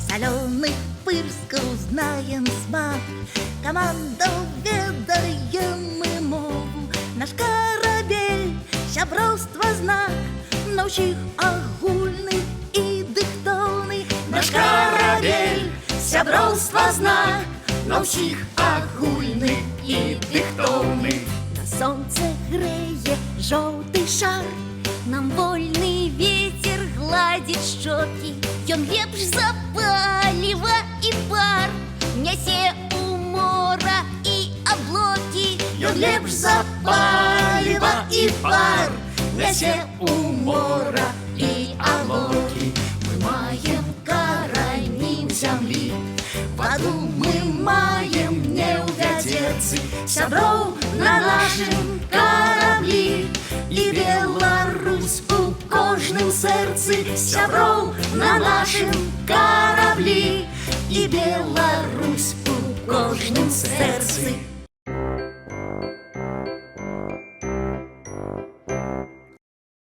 Соленых пырскаў знаем смак, камандаў ведаем мы мову. Наш карабель сяброўства знак, на ўсіх агульны і дыхтоўны. Наш карабель сяброўства знак, на ўсіх агульны і дыхтоўны. На сонце грэе жоўты шар, нам вольны ветер гладзіць шчокі. Ён лепш за паліва і пар, нясе у мора і аблокі. Ён лепш за паліва і пар, нясе у мора і аблокі. Мы маем карані зямлі, ваду мы маем не ў вядзерцы, сяброў на нашым караблі. І Беларусь у кожным сэрцы, сяброў на нашым караблі. І Беларусь у кожным сэрцы.